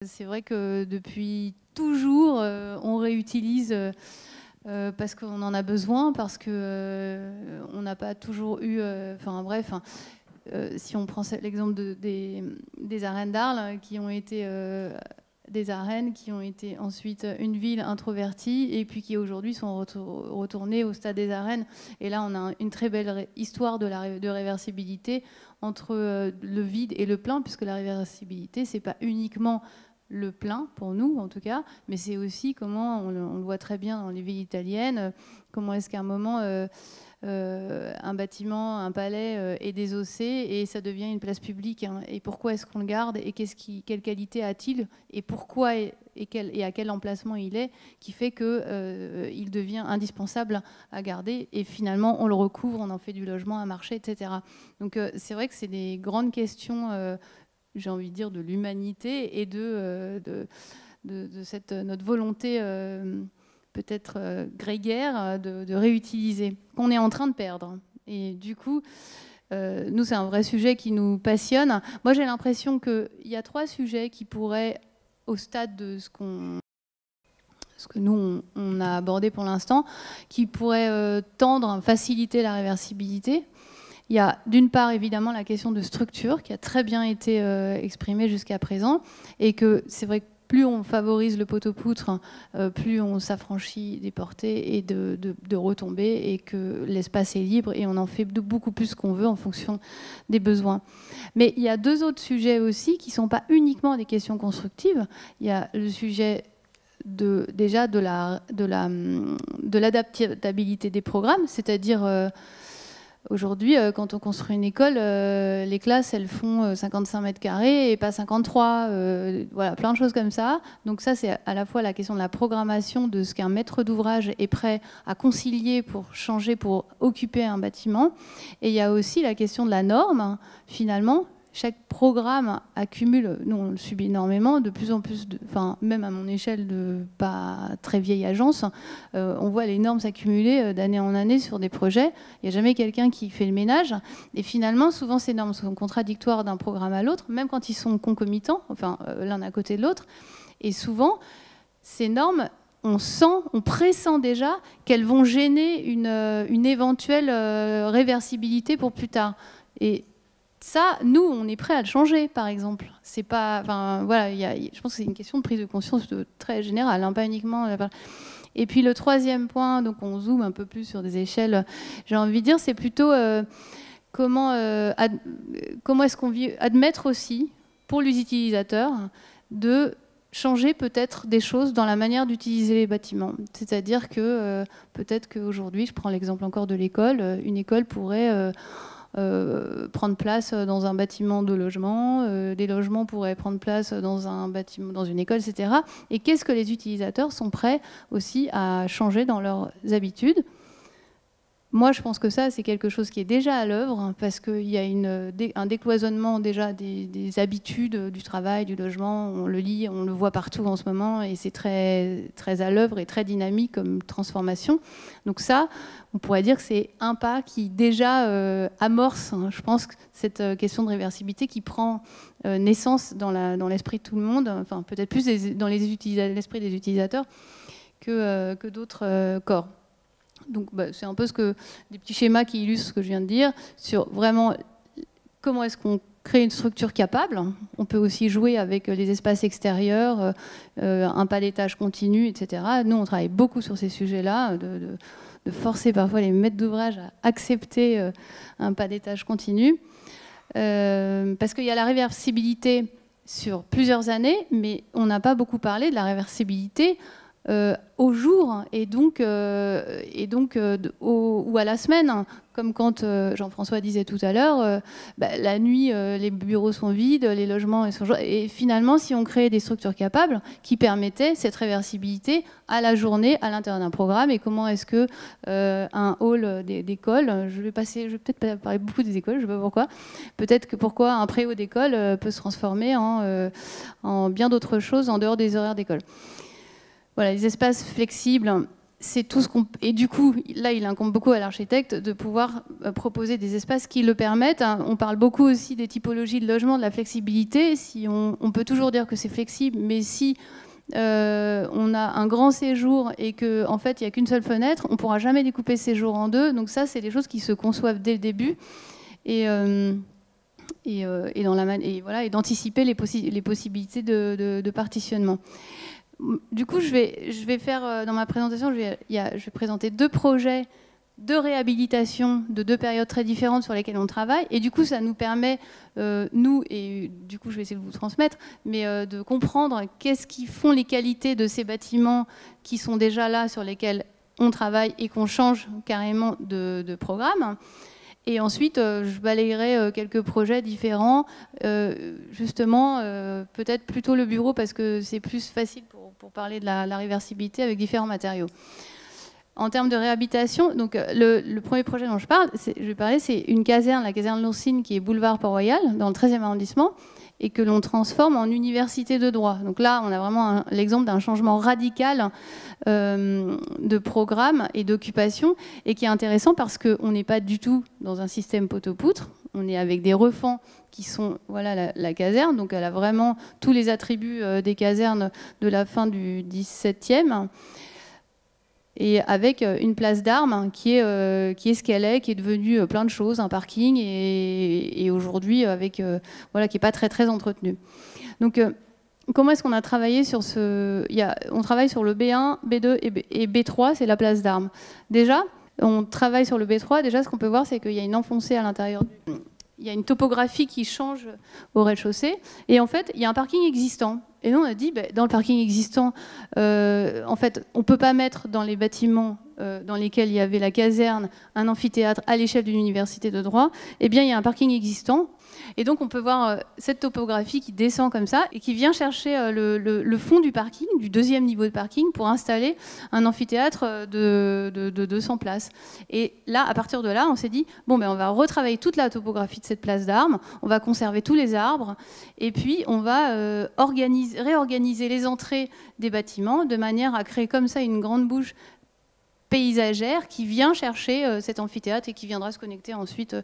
C'est vrai que depuis toujours, on réutilise parce qu'on en a besoin, parce qu'on n'a pas toujours eu... Enfin bref, si on prend l'exemple des arènes d'Arles, qui ont été... des arènes qui ont été ensuite une ville introvertie et puis qui aujourd'hui sont retournées au stade des arènes. Et là, on a une très belle histoire de réversibilité entre le vide et le plein, puisque la réversibilité, c'est pas uniquement le plein, pour nous en tout cas, mais c'est aussi comment, on le voit très bien dans les villes italiennes, comment est-ce qu'à un moment... un bâtiment, un palais est désossé et ça devient une place publique. Hein. Et pourquoi est-ce qu'on le garde et quelle qualité a-t-il et pourquoi et à quel emplacement il est qui fait qu'il devient indispensable à garder et finalement on le recouvre, on en fait du logement, un marché, etc. Donc c'est vrai que c'est des grandes questions, j'ai envie de dire, de l'humanité et de cette, notre volonté peut-être grégaire de réutiliser, qu'on est en train de perdre. Et du coup, nous, c'est un vrai sujet qui nous passionne. Moi, j'ai l'impression qu'il y a 3 sujets qui pourraient, au stade de ce que nous, on a abordé pour l'instant, qui pourraient tendre à faciliter la réversibilité. Il y a d'une part, évidemment, la question de structure, qui a très bien été exprimée jusqu'à présent, et que c'est vrai que plus on favorise le poteau-poutre, plus on s'affranchit des portées et de retombées, et que l'espace est libre et on en fait beaucoup plus ce qu'on veut en fonction des besoins. Mais il y a 2 autres sujets aussi qui ne sont pas uniquement des questions constructives. Il y a le sujet déjà de l'adaptabilité des programmes, c'est-à-dire... Aujourd'hui, quand on construit une école, les classes, elles font 55 mètres carrés et pas 53. Voilà, plein de choses comme ça. Donc ça, c'est à la fois la question de la programmation de ce qu'un maître d'ouvrage est prêt à concilier pour changer, pour occuper un bâtiment. Et il y a aussi la question de la norme, finalement. Chaque programme accumule, nous on le subit énormément, de plus en plus, enfin même à mon échelle de pas très vieille agence, on voit les normes s'accumuler d'année en année sur des projets. Il n'y a jamais quelqu'un qui fait le ménage. Et finalement, souvent ces normes sont contradictoires d'un programme à l'autre, même quand ils sont concomitants, enfin l'un à côté de l'autre. Et souvent, ces normes, on pressent déjà qu'elles vont gêner une éventuelle réversibilité pour plus tard. Et ça, nous, on est prêt à le changer, par exemple. C'est pas, enfin, voilà, je pense que c'est une question de prise de conscience très générale, hein, pas uniquement. Et puis le 3e point, donc on zoome un peu plus sur des échelles. J'ai envie de dire, c'est plutôt comment est-ce qu'on vit, admettre aussi pour les utilisateurs de changer peut-être des choses dans la manière d'utiliser les bâtiments. C'est-à-dire que peut-être qu'aujourd'hui, je prends l'exemple encore de l'école, une école pourrait prendre place dans un bâtiment de logement, des logements pourraient prendre place dans un bâtiment, dans une école, etc. Et qu'est-ce que les utilisateurs sont prêts aussi à changer dans leurs habitudes? Moi, je pense que ça, c'est quelque chose qui est déjà à l'œuvre, hein, parce qu'il y a un décloisonnement déjà des habitudes du travail, du logement. On le lit, on le voit partout en ce moment, et c'est très, très à l'œuvre et très dynamique comme transformation. Donc ça, on pourrait dire que c'est un pas qui déjà amorce, hein, je pense, cette question de réversibilité qui prend naissance dans l'esprit de tout le monde, enfin peut-être plus dans l'esprit des utilisateurs que d'autres corps. Donc c'est un peu des petits schémas qui illustrent ce que je viens de dire sur vraiment comment est-ce qu'on crée une structure capable. On peut aussi jouer avec les espaces extérieurs, un pas d'étage continu, etc. Nous, on travaille beaucoup sur ces sujets-là, de forcer parfois les maîtres d'ouvrage à accepter un pas d'étage continu. Parce qu'il y a la réversibilité sur plusieurs années, mais on n'a pas beaucoup parlé de la réversibilité au jour et donc ou à la semaine, comme quand Jean-François disait tout à l'heure, la nuit les bureaux sont vides, les logements sont... Et finalement, si on créait des structures capables qui permettaient cette réversibilité à la journée, à l'intérieur d'un programme, et comment est-ce que un hall d'école, je vais peut-être parler beaucoup des écoles, je ne sais pas pourquoi, peut-être que pourquoi un préau d'école peut se transformer en bien d'autres choses en dehors des horaires d'école. Voilà, les espaces flexibles, c'est tout ce qu'on... Et du coup, là, il incombe beaucoup à l'architecte de pouvoir proposer des espaces qui le permettent. On parle beaucoup aussi des typologies de logement, de la flexibilité. Si on peut toujours dire que c'est flexible, mais si on a un grand séjour et qu'en fait, il n'y a qu'une seule fenêtre, on ne pourra jamais découper ce séjour en deux. Donc ça, c'est des choses qui se conçoivent dès le début. Et d'anticiper les possibilités de partitionnement. Du coup, je vais faire, dans ma présentation, je vais présenter 2 projets de réhabilitation de 2 périodes très différentes sur lesquelles on travaille. Et du coup, ça nous permet, nous, et du coup, je vais essayer de vous transmettre, mais de comprendre qu'est-ce qui font les qualités de ces bâtiments qui sont déjà là, sur lesquels on travaille et qu'on change carrément de programme. Et ensuite, je balayerai quelques projets différents, justement, peut-être plutôt le bureau parce que c'est plus facile pour parler de la réversibilité avec différents matériaux. En termes de réhabilitation, donc, le premier projet dont je vais parler, c'est une caserne, la caserne Lonsine, qui est boulevard Port-Royal, dans le 13e arrondissement, et que l'on transforme en université de droit. Donc là, on a vraiment l'exemple d'un changement radical de programme et d'occupation, et qui est intéressant parce qu'on n'est pas du tout dans un système poteau-poutre, on est avec des refends qui sont, voilà, la caserne, donc elle a vraiment tous les attributs des casernes de la fin du 17e, et avec une place d'armes qui est ce qu'elle est, qui est devenue plein de choses, un parking, et aujourd'hui voilà, qui n'est pas très très entretenu. Donc comment est-ce qu'on a travaillé sur ce... On travaille sur le B1, B2 et B3, c'est la place d'armes. Déjà, on travaille sur le B3, déjà ce qu'on peut voir, c'est qu'il y a une enfoncée à l'intérieur il y a une topographie qui change au rez-de-chaussée, et en fait, il y a un parking existant. Et nous, on a dit, dans le parking existant, en fait, on ne peut pas mettre dans les bâtiments dans lesquels il y avait la caserne un amphithéâtre à l'échelle d'une université de droit. Eh bien, il y a un parking existant. Et donc, on peut voir cette topographie qui descend comme ça et qui vient chercher le fond du parking, du 2e niveau de parking, pour installer un amphithéâtre de 200 places. Et là, à partir de là, on s'est dit, bon, on va retravailler toute la topographie de cette place d'armes, on va conserver tous les arbres, et puis on va réorganiser les entrées des bâtiments de manière à créer comme ça une grande bouche paysagère qui vient chercher cet amphithéâtre et qui viendra se connecter ensuite.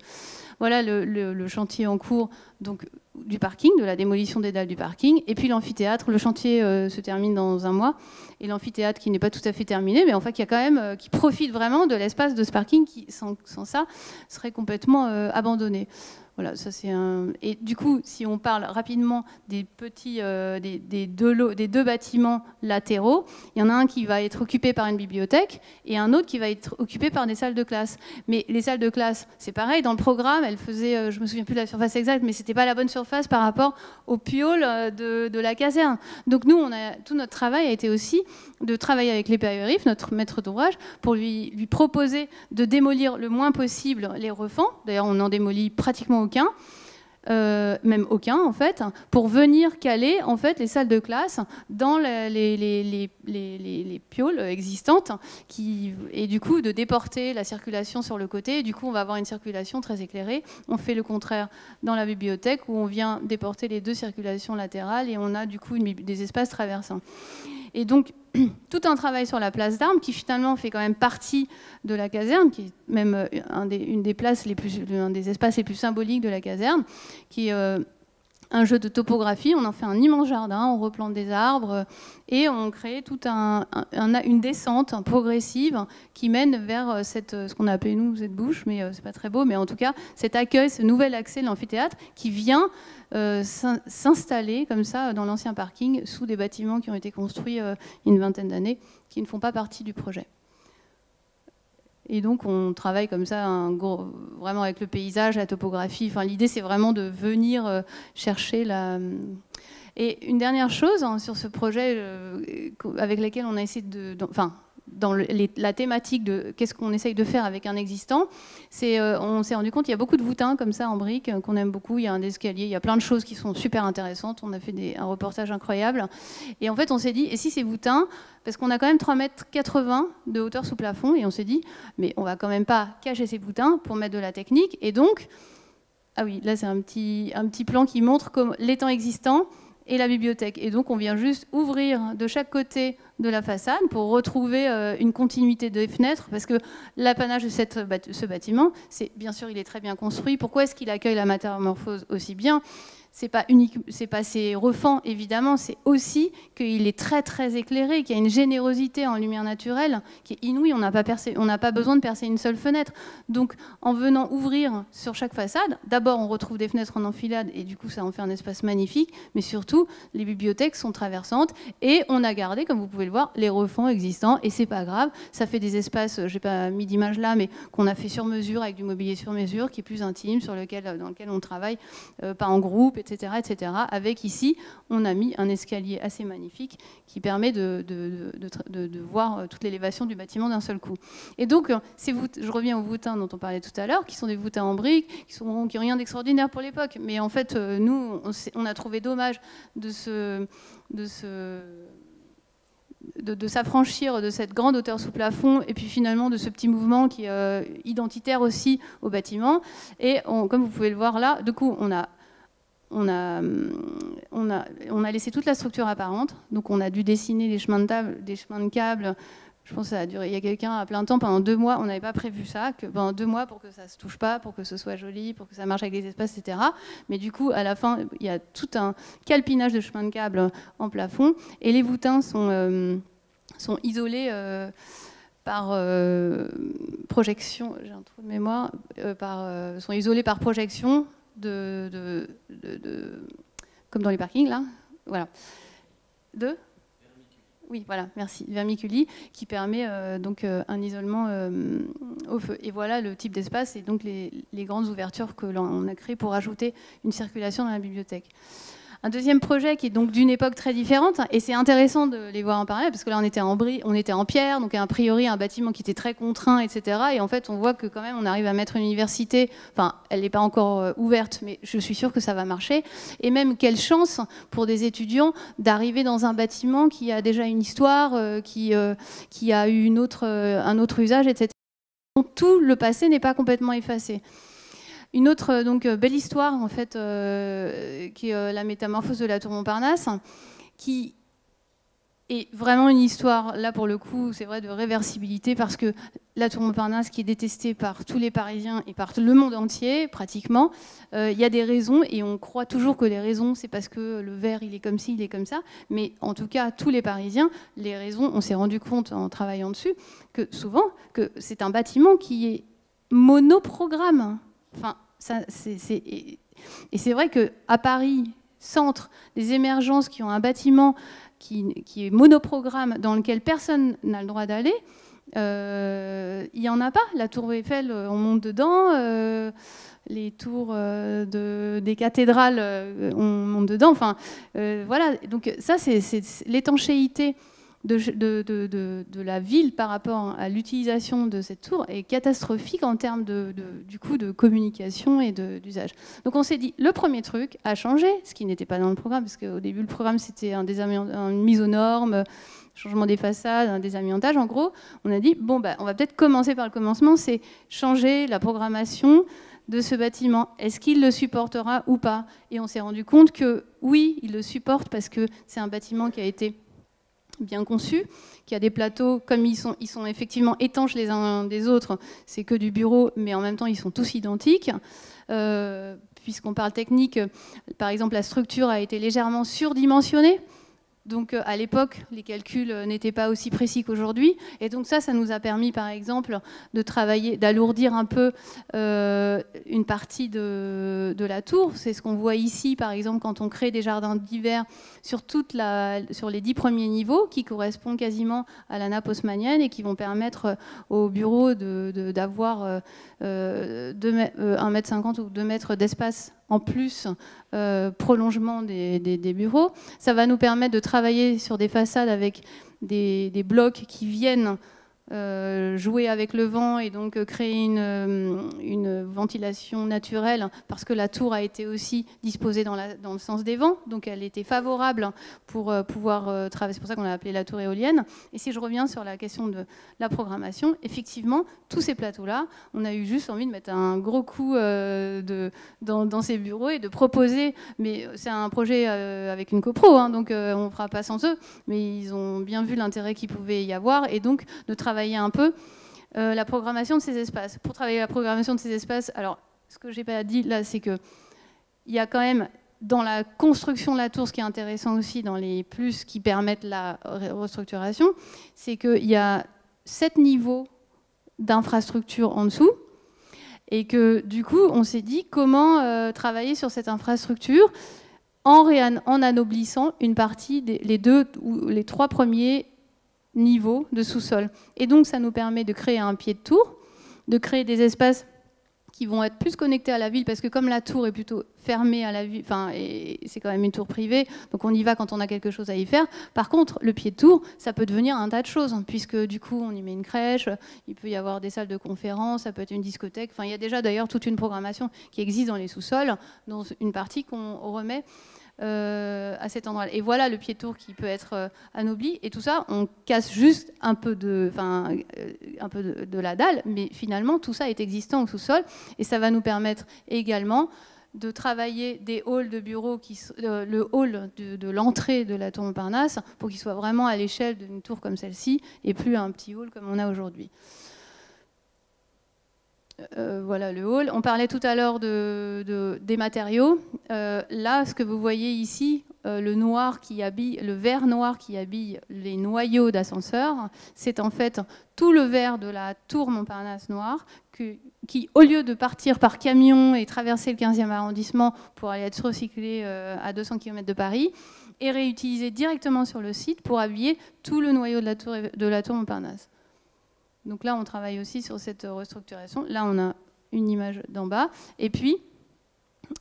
Voilà le chantier en cours donc, du parking, de la démolition des dalles du parking. Et puis l'amphithéâtre, le chantier se termine dans un mois. Et l'amphithéâtre qui n'est pas tout à fait terminé, mais en fait qui profite vraiment de l'espace de ce parking qui, sans ça, serait complètement abandonné. Voilà, ça c'est un... Et du coup, si on parle rapidement des deux bâtiments latéraux, il y en a un qui va être occupé par une bibliothèque et un autre qui va être occupé par des salles de classe. Mais les salles de classe, c'est pareil, dans le programme, elles faisaient, je me souviens plus de la surface exacte, mais c'était pas la bonne surface par rapport au piole de la caserne. Donc nous, tout notre travail a été aussi de travailler avec les périorifs, notre maître d'ouvrage, pour lui proposer de démolir le moins possible les refends. D'ailleurs, on en démolit pratiquement aucun, même aucun en fait, pour venir caler en fait les salles de classe dans les pioles existantes, et du coup de déporter la circulation sur le côté. Et du coup, on va avoir une circulation très éclairée. On fait le contraire dans la bibliothèque où on vient déporter les 2 circulations latérales et on a du coup des espaces traversants. Et donc, tout un travail sur la place d'armes qui finalement fait quand même partie de la caserne, qui est même un des espaces les plus symboliques de la caserne, qui est un jeu de topographie. On en fait un immense jardin, on replante des arbres et on crée toute une descente progressive qui mène vers ce qu'on a appelé nous cette bouche, mais c'est pas très beau, mais en tout cas cet accueil, ce nouvel accès de l'amphithéâtre qui vient s'installer comme ça dans l'ancien parking sous des bâtiments qui ont été construits une vingtaine d'années, qui ne font pas partie du projet. Et donc on travaille comme ça vraiment avec le paysage, la topographie. Enfin, l'idée c'est vraiment de venir chercher la... Et une dernière chose sur ce projet avec lequel on a essayé dans la thématique de qu'est-ce qu'on essaye de faire avec un existant, on s'est rendu compte qu'il y a beaucoup de voûtins comme ça en briques qu'on aime beaucoup, il y a un escalier, il y a plein de choses qui sont super intéressantes, on a fait un reportage incroyable, et en fait on s'est dit, et si ces voûtins, parce qu'on a quand même 3,80 m de hauteur sous plafond, et on s'est dit, mais on va quand même pas cacher ces voûtins pour mettre de la technique, et donc, ah oui, là c'est un petit plan qui montre l'étang existant et la bibliothèque. Et donc, on vient juste ouvrir de chaque côté de la façade pour retrouver une continuité des fenêtres, parce que l'apanage de ce bâtiment, c'est bien sûr, il est très bien construit. Pourquoi est-ce qu'il accueille la métamorphose aussi bien? C'est pas ses refends, évidemment, c'est aussi qu'il est très très éclairé, qu'il y a une générosité en lumière naturelle qui est inouïe. On n'a pas besoin de percer une seule fenêtre. Donc, en venant ouvrir sur chaque façade, d'abord on retrouve des fenêtres en enfilade et du coup ça en fait un espace magnifique, mais surtout les bibliothèques sont traversantes et on a gardé, comme vous pouvez le voir, les refends existants et c'est pas grave. Ça fait des espaces, j'ai pas mis d'image là, mais qu'on a fait sur mesure avec du mobilier sur mesure qui est plus intime, dans lequel on travaille pas en groupe, etc., etc. Avec ici, on a mis un escalier assez magnifique qui permet de voir toute l'élévation du bâtiment d'un seul coup. Et donc, je reviens aux voûtins dont on parlait tout à l'heure, qui sont des voûtins en briques, qui n'ont rien d'extraordinaire pour l'époque. Mais en fait, nous, on a trouvé dommage de s'affranchir de cette grande hauteur sous plafond et puis finalement de ce petit mouvement qui est identitaire aussi au bâtiment. Et comme vous pouvez le voir là, du coup, on a laissé toute la structure apparente, donc on a dû dessiner des chemins de câbles. Je pense que ça a duré. Il y a quelqu'un à plein temps pendant 2 mois. On n'avait pas prévu ça, que pendant 2 mois pour que ça se touche pas, pour que ce soit joli, pour que ça marche avec les espaces, etc. Mais du coup, à la fin, il y a tout un calpinage de chemins de câbles en plafond, et les voûtins sont isolés. Par projection, j'ai un trou de mémoire, sont isolés par projection, comme dans les parkings, là. Voilà. Oui, voilà, merci. Vermiculie, qui permet donc un isolement au feu. Et voilà le type d'espace et donc les grandes ouvertures que l'on a créées pour ajouter une circulation dans la bibliothèque. Un deuxième projet qui est donc d'une époque très différente, et c'est intéressant de les voir en parallèle, parce que là on était en pierre, donc a priori un bâtiment qui était très contraint, etc. Et en fait on voit que quand même on arrive à mettre une université, enfin elle n'est pas encore ouverte, mais je suis sûre que ça va marcher. Et même quelle chance pour des étudiants d'arriver dans un bâtiment qui a déjà une histoire, qui a eu un autre usage, etc. Donc tout le passé n'est pas complètement effacé. Une autre belle histoire, en fait, qui est la métamorphose de la tour Montparnasse, qui est vraiment une histoire, là pour le coup, c'est vrai, de réversibilité, parce que la tour Montparnasse, qui est détestée par tous les Parisiens et par le monde entier, pratiquement, il y a des raisons, et on croit toujours que les raisons, c'est parce que le verre, il est comme ci, il est comme ça, mais en tout cas, tous les Parisiens, les raisons, on s'est rendu compte en travaillant dessus, que souvent, que c'est un bâtiment qui est monoprogramme. Enfin, et c'est vrai qu'à Paris, centre, des émergences qui ont un bâtiment qui est monoprogramme, dans lequel personne n'a le droit d'aller, il n'y en a pas. La tour Eiffel, on monte dedans, les tours des cathédrales, on monte dedans. Enfin, voilà. Donc ça, c'est l'étanchéité de la ville par rapport à l'utilisation de cette tour est catastrophique en termes du coup de communication et d'usage. Donc on s'est dit, le premier truc à changer, ce qui n'était pas dans le programme, parce qu'au début le programme c'était une mise aux normes, changement des façades, un désamiantage en gros, on a dit, bon, on va peut-être commencer par le commencement, c'est changer la programmation de ce bâtiment. Est-ce qu'il le supportera ou pas? Et on s'est rendu compte que oui, il le supporte parce que c'est un bâtiment qui a été bien conçu, qui a des plateaux, comme ils sont effectivement étanches les uns des autres, c'est que du bureau, mais en même temps ils sont tous identiques. Puisqu'on parle technique, par exemple la structure a été légèrement surdimensionnée. Donc à l'époque, les calculs n'étaient pas aussi précis qu'aujourd'hui. Et donc ça nous a permis, par exemple, de travailler, d'alourdir un peu une partie de la tour. C'est ce qu'on voit ici, par exemple, quand on crée des jardins d'hiver sur les 10 premiers niveaux, qui correspondent quasiment à la nappe haussmannienne et qui vont permettre aux bureaux d'avoir 1,50 m ou 2 mètres d'espace en plus, prolongement des bureaux. Ça va nous permettre de travailler sur des façades avec des blocs qui viennent jouer avec le vent et donc créer une ventilation naturelle, parce que la tour a été aussi disposée dans le sens des vents, donc elle était favorable pour pouvoir travailler. C'est pour ça qu'on l'a appelée la tour éolienne. Et si je reviens sur la question de la programmation, effectivement, tous ces plateaux-là, on a eu juste envie de mettre un gros coup dans ces bureaux et de proposer, mais c'est un projet avec une copro, hein, donc on ne fera pas sans eux, mais ils ont bien vu l'intérêt qu'il pouvait y avoir, et donc de travailler un peu la programmation de ces espaces. Pour travailler la programmation de ces espaces, alors ce que j'ai pas dit là, c'est que il y a quand même dans la construction de la tour, ce qui est intéressant aussi dans les plus qui permettent la restructuration, c'est qu'il y a 7 niveaux d'infrastructure en dessous, et que du coup on s'est dit comment travailler sur cette infrastructure en anoblissant une partie les 2 ou les 3 premiers niveaux de sous-sol. Et donc ça nous permet de créer un pied de tour, de créer des espaces qui vont être plus connectés à la ville, parce que comme la tour est plutôt fermée à la ville, enfin, c'est quand même une tour privée, donc on y va quand on a quelque chose à y faire. Par contre, le pied de tour, ça peut devenir un tas de choses, puisque du coup, on y met une crèche, il peut y avoir des salles de conférence, ça peut être une discothèque. Enfin, il y a déjà d'ailleurs toute une programmation qui existe dans les sous-sols, dans une partie qu'on remet à cet endroit. Et voilà le pied de tour qui peut être anobli. Et tout ça, on casse juste un peu de la dalle, mais finalement, tout ça est existant au sous-sol. Et ça va nous permettre également de travailler des halls de bureaux, le hall de l'entrée de la tour Montparnasse, pour qu'il soit vraiment à l'échelle d'une tour comme celle-ci, et plus un petit hall comme on a aujourd'hui. Voilà le hall. On parlait tout à l'heure des matériaux. Là, ce que vous voyez ici, le verre noir qui habille les noyaux d'ascenseur, c'est en fait tout le verre de la tour Montparnasse noire qui, au lieu de partir par camion et traverser le 15e arrondissement pour aller être recyclé à 200 km de Paris, est réutilisé directement sur le site pour habiller tout le noyau de la tour Montparnasse. Donc là, on travaille aussi sur cette restructuration. Là, on a une image d'en bas. Et puis,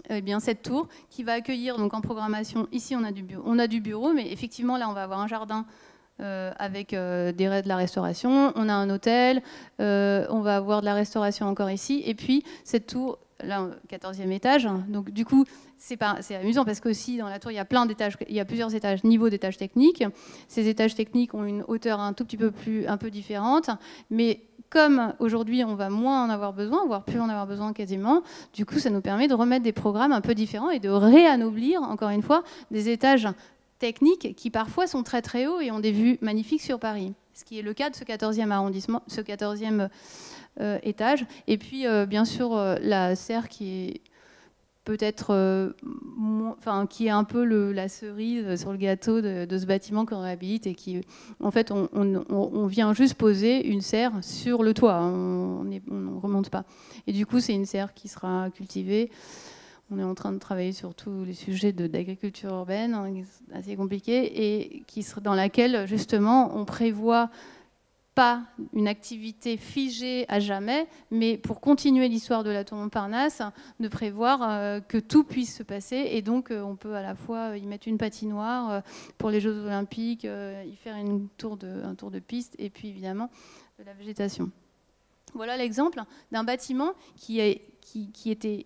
eh bien, cette tour qui va accueillir, donc en programmation, ici, on a du bureau, mais effectivement, là, on va avoir un jardin avec de la restauration. On a un hôtel, on va avoir de la restauration encore ici. Et puis, cette tour, là, 14e étage. Donc, du coup, c'est amusant parce qu'aussi, dans la tour, il y a plein d'étages, il y a plusieurs étages, niveaux d'étages techniques. Ces étages techniques ont une hauteur un tout petit peu un peu différente. Mais comme aujourd'hui, on va moins en avoir besoin, voire plus en avoir besoin quasiment, du coup, ça nous permet de remettre des programmes un peu différents et de réanoblir, encore une fois, des étages techniques qui parfois sont très très hauts et ont des vues magnifiques sur Paris. Ce qui est le cas de ce 14e arrondissement, ce 14e étage. Et puis, bien sûr, la serre qui est peut-être, qui est un peu la cerise sur le gâteau de ce bâtiment qu'on réhabilite et qui, en fait, on vient juste poser une serre sur le toit, on ne remonte pas. Et du coup, c'est une serre qui sera cultivée. On est en train de travailler sur tous les sujets d'agriculture urbaine, hein, assez compliqué, et dans laquelle, justement, on prévoit pas une activité figée à jamais, mais pour continuer l'histoire de la tour Montparnasse, de prévoir que tout puisse se passer. Et donc, on peut à la fois y mettre une patinoire pour les Jeux Olympiques, y faire un tour de piste, et puis évidemment de la végétation. Voilà l'exemple d'un bâtiment qui était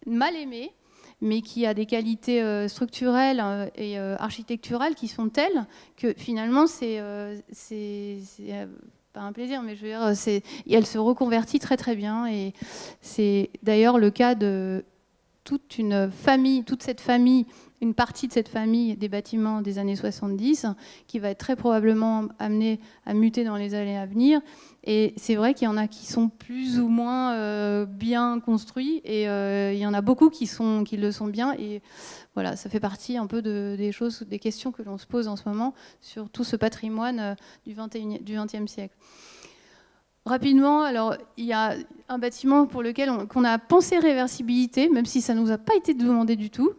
mal aimé, mais qui a des qualités structurelles et architecturales qui sont telles que finalement c'est pas un plaisir, mais je veux dire, elle se reconvertit très très bien, et c'est d'ailleurs le cas de toute cette famille, une partie de cette famille des bâtiments des années 70, qui va être très probablement amenée à muter dans les années à venir. Et c'est vrai qu'il y en a qui sont plus ou moins bien construits, et il y en a beaucoup qui le sont bien. Et voilà, ça fait partie un peu des questions que l'on se pose en ce moment sur tout ce patrimoine du XXe siècle. Rapidement, alors il y a un bâtiment pour lequel qu'on a pensé réversibilité, même si ça ne nous a pas été demandé du tout.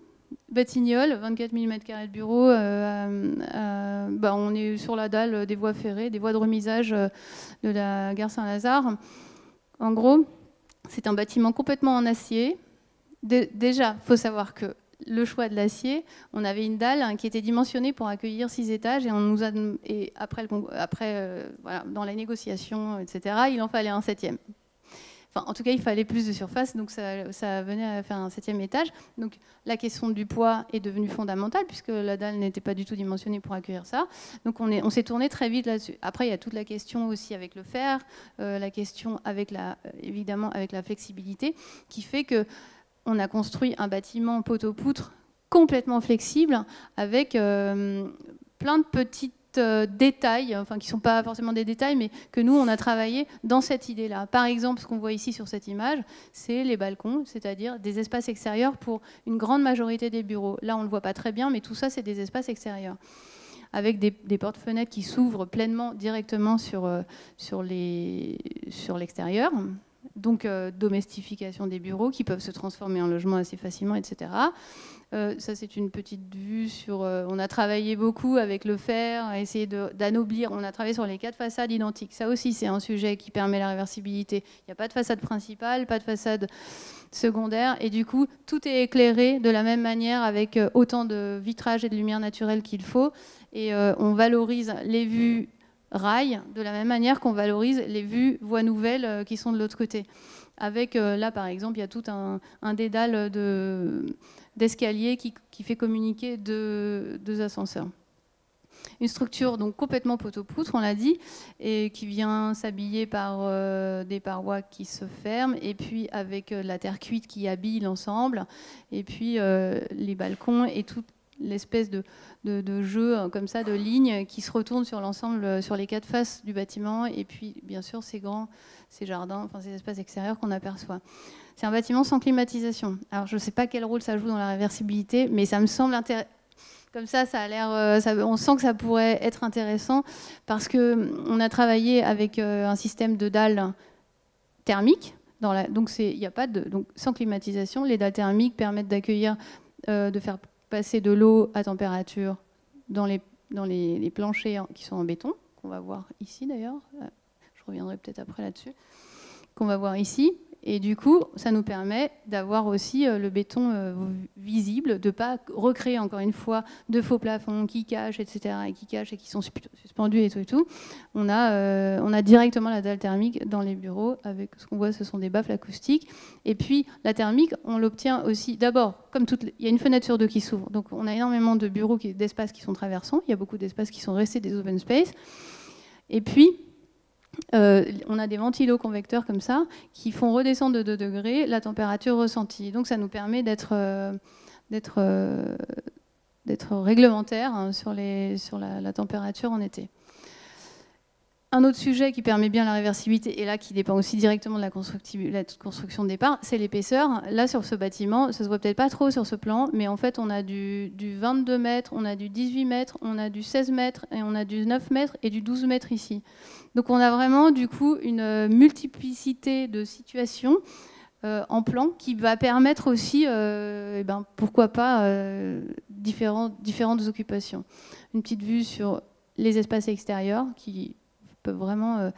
Batignolles, 24 000 m² de bureau, on est sur la dalle des voies ferrées, des voies de remisage de la gare Saint-Lazare. En gros, c'est un bâtiment complètement en acier. Déjà, il faut savoir que le choix de l'acier, on avait une dalle qui était dimensionnée pour accueillir 6 étages et on nous a, et après, voilà, dans la négociation, etc., il en fallait un 7e. Enfin, en tout cas, il fallait plus de surface, donc ça venait à faire un 7e étage. Donc la question du poids est devenue fondamentale, puisque la dalle n'était pas du tout dimensionnée pour accueillir ça. Donc on s'est tourné très vite là-dessus. Après, il y a toute la question aussi avec le fer, la question avec évidemment avec la flexibilité, qui fait qu'on a construit un bâtiment poteau-poutre complètement flexible, avec plein de petites détails, enfin qui ne sont pas forcément des détails, mais que nous, on a travaillé dans cette idée-là. Par exemple, ce qu'on voit ici sur cette image, c'est les balcons, c'est-à-dire des espaces extérieurs pour une grande majorité des bureaux. Là, on ne le voit pas très bien, mais tout ça, c'est des espaces extérieurs, avec des portes-fenêtres qui s'ouvrent pleinement, directement sur l'extérieur. Donc, domestification des bureaux qui peuvent se transformer en logement assez facilement, etc. Ça, c'est une petite vue sur... on a travaillé beaucoup avec le fer, à essayer d'anoblir. On a travaillé sur les 4 façades identiques. Ça aussi, c'est un sujet qui permet la réversibilité. Il n'y a pas de façade principale, pas de façade secondaire. Et du coup, tout est éclairé de la même manière, avec autant de vitrage et de lumière naturelle qu'il faut. Et on valorise les vues rail de la même manière qu'on valorise les vues voies nouvelles qui sont de l'autre côté. Avec, là, par exemple, il y a tout un dédale d'escalier qui fait communiquer deux ascenseurs. Une structure donc complètement poteau-poutre, on l'a dit, et qui vient s'habiller par des parois qui se ferment, et puis avec la terre cuite qui habille l'ensemble, et puis les balcons et toute l'espèce de jeu comme ça, de lignes qui se retournent sur l'ensemble, sur les 4 faces du bâtiment, et puis bien sûr ces jardins, enfin ces espaces extérieurs qu'on aperçoit. C'est un bâtiment sans climatisation. Alors je ne sais pas quel rôle ça joue dans la réversibilité, mais ça me semble intéressant. Comme ça a l'air, on sent que ça pourrait être intéressant, parce qu'on a travaillé avec un système de dalles thermiques. Donc il n'y a pas donc sans climatisation, les dalles thermiques permettent d'accueillir, de faire passer de l'eau à température dans les planchers qui sont en béton, qu'on va voir ici d'ailleurs. Je reviendrai peut-être après là-dessus. Qu'on va voir ici. Et du coup, ça nous permet d'avoir aussi le béton visible, de ne pas recréer encore une fois de faux plafonds qui cachent, etc., et qui sont suspendus et tout. On a directement la dalle thermique dans les bureaux, avec ce qu'on voit, ce sont des baffles acoustiques. Et puis, la thermique, on l'obtient aussi, d'abord, comme il y a une fenêtre sur 2 qui s'ouvre, donc on a énormément de bureaux, d'espaces qui sont traversants, il y a beaucoup d'espaces qui sont restés des open space. Et puis, on a des ventilos convecteurs comme ça qui font redescendre de 2 degrés la température ressentie. Donc ça nous permet d'être réglementaire, hein, sur la température en été. Un autre sujet qui permet bien la réversibilité, et là qui dépend aussi directement de la construction de départ, c'est l'épaisseur. Là, sur ce bâtiment, ça se voit peut-être pas trop sur ce plan, mais en fait, on a du 22 mètres, on a du 18 mètres, on a du 16 mètres, et on a du 9 mètres et du 12 mètres ici. Donc on a vraiment, du coup, une multiplicité de situations en plan qui va permettre aussi, pourquoi pas, différentes occupations. Une petite vue sur les espaces extérieurs qui peuvent vraiment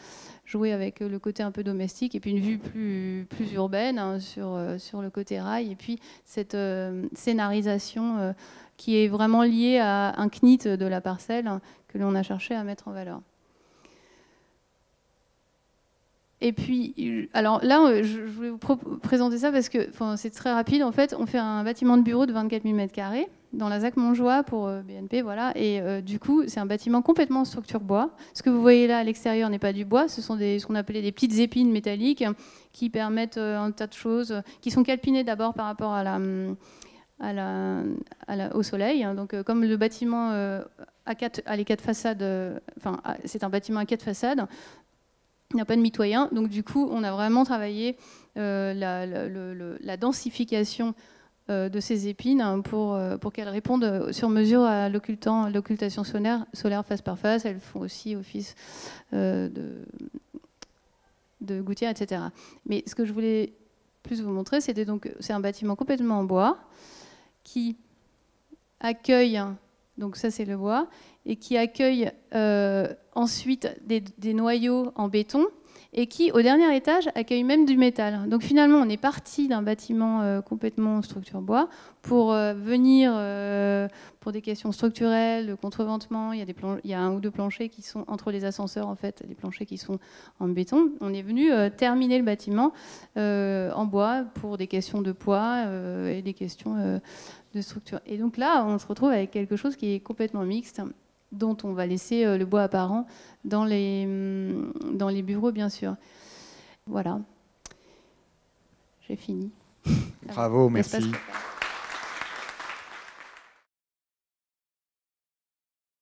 jouer avec le côté un peu domestique, et puis une vue plus urbaine, hein, sur le côté rail, et puis cette scénarisation qui est vraiment liée à un CNIT de la parcelle, hein, que l'on a cherché à mettre en valeur. Et puis, alors là, je voulais vous présenter ça parce que c'est très rapide. En fait, on fait un bâtiment de bureau de 24 000 m² dans la ZAC Montjoie pour BNP, voilà. Et du coup, c'est un bâtiment complètement en structure bois. Ce que vous voyez là à l'extérieur n'est pas du bois, ce sont ce qu'on appelait des petites épines métalliques qui permettent un tas de choses, qui sont calpinées d'abord par rapport au soleil. Donc, comme le bâtiment a les 4 façades, c'est un bâtiment à 4 façades. Il n'y a pas de mitoyen, donc du coup, on a vraiment travaillé la densification de ces épines pour qu'elles répondent sur mesure à l'occultation solaire face par face. Elles font aussi office de gouttière, etc. Mais ce que je voulais plus vous montrer, c'est un bâtiment complètement en bois qui accueille, donc ça c'est le bois, et qui accueille ensuite des noyaux en béton, et qui, au dernier étage, accueille même du métal. Donc finalement, on est parti d'un bâtiment complètement structure bois pour venir pour des questions structurelles, de contreventement. Il y a un ou deux planchers qui sont entre les ascenseurs, en fait, les planchers qui sont en béton. On est venu terminer le bâtiment en bois pour des questions de poids et des questions de structure. Et donc là, on se retrouve avec quelque chose qui est complètement mixte, dont on va laisser le bois apparent dans les bureaux, bien sûr. Voilà. J'ai fini. Bravo, merci.